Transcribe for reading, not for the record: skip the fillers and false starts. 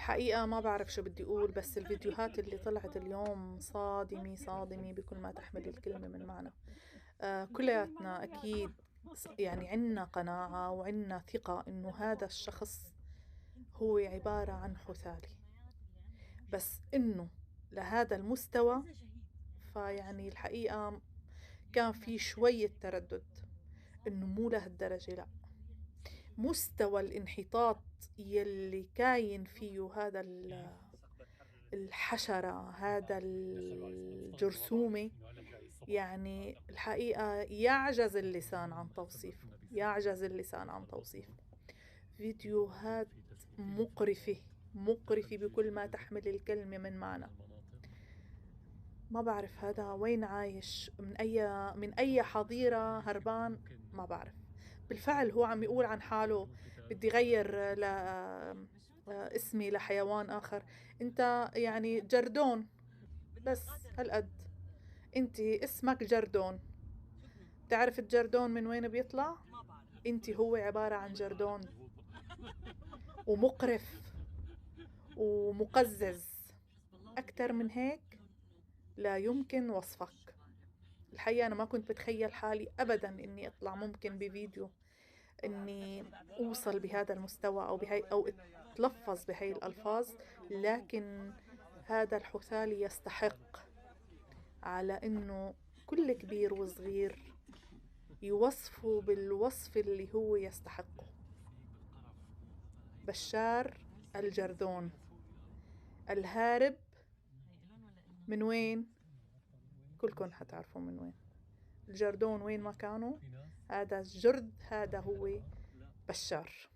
الحقيقة ما بعرف شو بدي أقول، بس الفيديوهات اللي طلعت اليوم صادمة صادمة بكل ما تحمل الكلمة من معنى. كلياتنا أكيد يعني عنا قناعة وعنا ثقة إنه هذا الشخص هو عبارة عن حثالي، بس إنه لهذا المستوى فيعني الحقيقة كان في شوية تردد إنه مو لهالدرجة لأ. مستوى الانحطاط يلّي كاين فيه هذا الحشرة، هذا الجرثومة، يعني الحقيقة يعجز اللسان عن توصيفه، يعجز اللسان عن توصيفه. فيديوهات مقرفة، مقرفة بكل ما تحمل الكلمة من معنى. ما بعرف هذا وين عايش، من أي حظيرة هربان، ما بعرف. بالفعل هو عم يقول عن حاله بدي غيّر اسمي لحيوان آخر. أنت يعني جردون، بس هالقد. أنتِ اسمك جردون. بتعرف الجردون من وين بيطلع؟ هو عبارة عن جردون ومقرف ومقزز. أكتر من هيك لا يمكن وصفك. الحقيقة أنا ما كنت باتخيّل حالي أبدًا إنّي أطلع ممكن بفيديو إنّي أوصل بهذا المستوى أو أتلفّظ بهاي الألفاظ، لكن هذا الحُثالي يستحق على إنه كل كبير وصغير يوصفه بالوصف اللي هو يستحقه. بشار الجرذون الهارب من وين؟ كلكن حتعرفوا من وين. الجردون وين مكانه؟ هذا الجرذ، هذا هو بشار.